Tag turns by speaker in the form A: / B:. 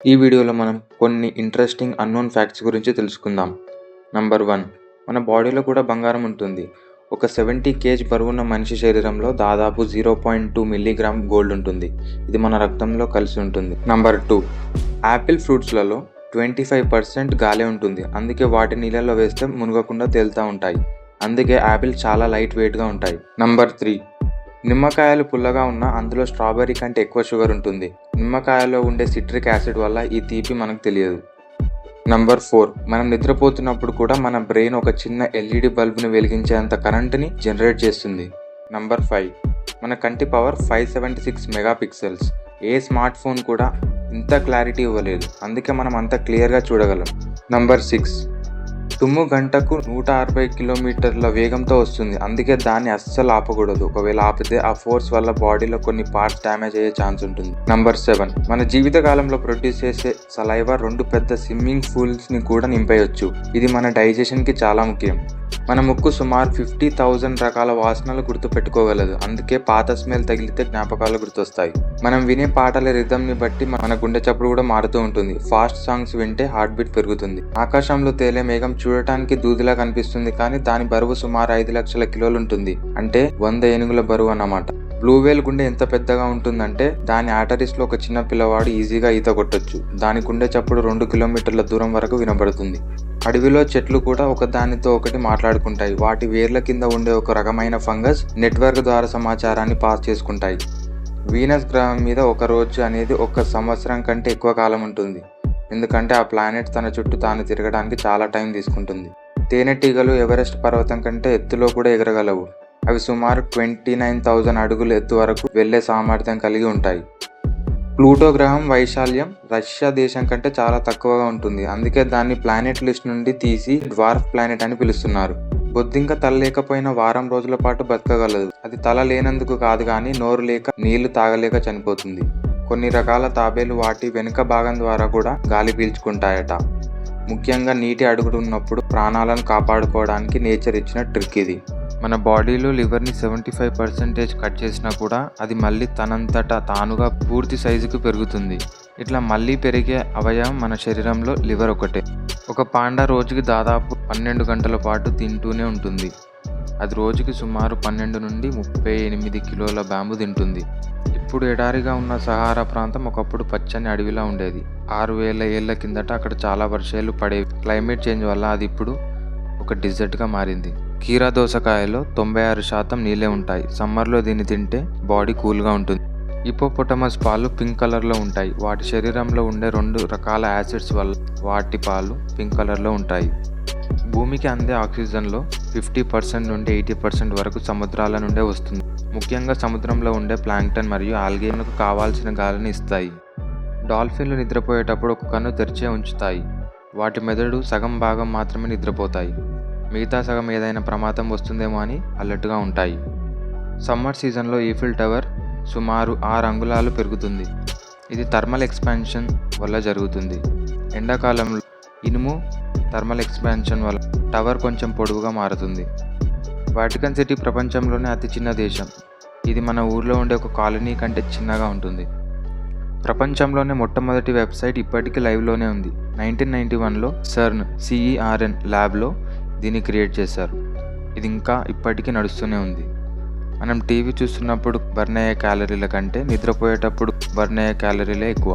A: ఈ వీడియోలో మనం కొన్ని ఇంట్రెస్టింగ్ అన్నోన్ ఫ్యాక్ట్స్ గురించి తెలుసుకుందాం. నంబర్ 1, మన బాడీలో కూడా బంగారం ఉంటుంది. ఒక 70 kg బరువున్న మనిషి శరీరంలో దాదాపు 0.2 మిల్లీగ్రామ్ గోల్డ్ ఉంటుంది. ఇది మన రక్తంలో కలిసి ఉంటుంది. నంబర్ 2, యాపిల్ ఫ్రూట్స్లలో 25% గాలే ఉంటుంది. అందుకే వాటి నీళ్ళలో వేస్తే మునగకుండా తేలుతూ ఉంటాయి. అందుకే యాపిల్ చాలా లైట్ వెయిట్గా ఉంటాయి. నంబర్ 3, నిమ్మకాయలు పుల్లగా ఉన్నా అందులో స్ట్రాబెర్రీ కంటే ఎక్కువ షుగర్ ఉంటుంది. నిమ్మకాయలో ఉండే సిట్రిక్ యాసిడ్ వల్ల ఈ తీపి మనకు తెలియదు. నంబర్ 4, మనం నిద్రపోతున్నప్పుడు కూడా మన బ్రెయిన్ ఒక చిన్న ఎల్ఈడి బల్బుని వెలిగించేంత కరెంటుని జనరేట్ చేస్తుంది. నంబర్ 5, మన కంటి పవర్ 576 మెగాపిక్సెల్స్. ఏ స్మార్ట్ ఫోన్ కూడా ఇంత క్లారిటీ ఇవ్వలేదు. అందుకే మనం అంత క్లియర్గా చూడగలం. నంబర్ 6, తుమ్ము గంటకు 160 కిలోమీటర్ల వేగంతో వస్తుంది. అందుకే దాన్ని అస్సలు ఆపకూడదు. ఒకవేళ ఆపితే ఆ ఫోర్స్ వల్ల బాడీలో కొన్ని పార్ట్స్ డ్యామేజ్ అయ్యే ఛాన్స్ ఉంటుంది. నంబర్ 7, మన జీవితకాలంలో ప్రొడ్యూస్ చేసే సలైవా 2 పెద్ద స్విమ్మింగ్ పూల్స్ని కూడా నింపేయొచ్చు. ఇది మన డైజెషన్కి చాలా ముఖ్యం. మన ముక్కు సుమారు 50,000 రకాల వాసనలు గుర్తుపెట్టుకోగలదు. అందుకే పాత స్మెల్ తగిలితే జ్ఞాపకాలు గుర్తొస్తాయి. మనం వినే పాటల రిథంని బట్టి మన గుండె చప్పుడు కూడా మారుతూ ఉంటుంది. ఫాస్ట్ సాంగ్స్ వింటే హార్ట్ బీట్ పెరుగుతుంది. ఆకాశంలో తేలే మేఘం చూడటానికి దూదిలా కనిపిస్తుంది, కానీ దాని బరువు సుమారు 5 లక్షల కిలోలు ఉంటుంది. అంటే 100 ఏనుగుల బరువు అన్నమాట. బ్లూ వేల్ గుండె ఎంత పెద్దగా ఉంటుందంటే దాని ఆటరీస్లో ఒక చిన్న పిల్లవాడు ఈజీగా ఈత కొట్టొచ్చు. దాని గుండె చప్పుడు 2 కిలోమీటర్ల దూరం వరకు వినబడుతుంది. అడవిలో చెట్లు కూడా ఒకదానితో ఒకటి మాట్లాడుకుంటాయి. వాటి వేర్ల కింద ఉండే ఒక రకమైన ఫంగస్ నెట్వర్క్ ద్వారా సమాచారాన్ని పాస్ చేసుకుంటాయి. వీనస్ గ్రహం మీద ఒక రోజు అనేది 1 సంవత్సరం కంటే ఎక్కువ కాలం ఉంటుంది. ఎందుకంటే ఆ ప్లానెట్ తన చుట్టూ తాను తిరగడానికి చాలా టైం తీసుకుంటుంది. తేనెటీగలు ఎవరెస్ట్ పర్వతం కంటే ఎత్తులో కూడా ఎగరగలవు. అవి సుమారు 29,000 అడుగుల ఎత్తు వరకు వెళ్లే సామర్థ్యం కలిగి ఉంటాయి. ప్లూటో గ్రహం వైశాల్యం రష్యా దేశం కంటే చాలా తక్కువగా ఉంటుంది. అందుకే దాన్ని ప్లానెట్ లిస్ట్ నుండి తీసి డ్వార్ఫ్ ప్లానెట్ అని పిలుస్తున్నారు. బొద్దింక తల లేకపోయినా వారం రోజుల పాటు బతకగలదు. అది తల లేనందుకు కాదు, కానీ నోరు లేక నీళ్లు తాగలేక చనిపోతుంది. కొన్ని రకాల తాబేలు వాటి వెనుక భాగం ద్వారా కూడా గాలి పీల్చుకుంటాయట. ముఖ్యంగా నీటి అడుగుడు ఉన్నప్పుడు ప్రాణాలను కాపాడుకోవడానికి నేచర్ ఇచ్చిన ట్రిక్ ఇది. మన బాడీలో లివర్ని 75% కట్ చేసినా కూడా అది మళ్ళీ తనంతటా తానుగా పూర్తి సైజుకు పెరుగుతుంది. ఇట్లా మళ్ళీ పెరిగే అవయవం మన శరీరంలో లివర్ ఒకటే. ఒక పాండా రోజుకి దాదాపు 12 గంటల పాటు తింటూనే ఉంటుంది. అది రోజుకి సుమారు 12 నుండి 38 కిలోల బ్యాంబు తింటుంది. ఇప్పుడు ఎడారిగా ఉన్న సహారా ప్రాంతం ఒకప్పుడు పచ్చని అడవిలా ఉండేది. 6,000 ఏళ్ల కిందట అక్కడ చాలా వర్షాలు పడేవి. క్లైమేట్ చేంజ్ వల్ల అది ఇప్పుడు ఒక డిజర్ట్గా మారింది. కీరా దోసకాయలో 96% నీళ్ళే ఉంటాయి. సమ్మర్లో దీన్ని తింటే బాడీ కూల్గా ఉంటుంది. హిప్పోపొటమస్ పాలు పింక్ కలర్లో ఉంటాయి. వాటి శరీరంలో ఉండే 2 రకాల యాసిడ్స్ వల్ల వాటి పాలు పింక్ కలర్లో ఉంటాయి. భూమికి అందే ఆక్సిజన్లో 50% నుండి 80% వరకు సముద్రాల నుండే వస్తుంది. ముఖ్యంగా సముద్రంలో ఉండే ప్లాంక్టన్ మరియు ఆల్గే మనకు కావాల్సిన గాలిని ఇస్తాయి. డాల్ఫిన్లు నిద్రపోయేటప్పుడు ఒక కన్ను తెరిచే ఉంచుతాయి. వాటి మెదడు సగం భాగం మాత్రమే నిద్రపోతాయి. మిగతా సగం ఏదైనా ప్రమాదం వస్తుందేమో అని అలర్ట్గా ఉంటాయి. సమ్మర్ సీజన్లో ఈఫిల్ టవర్ సుమారు 6 అంగుళాలు పెరుగుతుంది. ఇది థర్మల్ ఎక్స్పాన్షన్ వల్ల జరుగుతుంది. ఎండాకాలంలో ఇనుము థర్మల్ ఎక్స్పాన్షన్ వల్ల టవర్ కొంచెం పొడవుగా మారుతుంది. వాటికన్ సిటీ ప్రపంచంలోనే అతి చిన్న దేశం. ఇది మన ఊర్లో ఉండే ఒక కాలనీ కంటే చిన్నగా ఉంటుంది. ప్రపంచంలోనే మొట్టమొదటి వెబ్సైట్ ఇప్పటికీ లైవ్లోనే ఉంది. 1991లో CERN ల్యాబ్లో దీన్ని క్రియేట్ చేశారు. ఇది ఇంకా ఇప్పటికీ నడుస్తూనే ఉంది. మనం టీవీ చూస్తున్నప్పుడు బర్న్ అయ్యే క్యాలరీల కంటే నిద్రపోయేటప్పుడు బర్న్ అయ్యే క్యాలరీలే ఎక్కువ.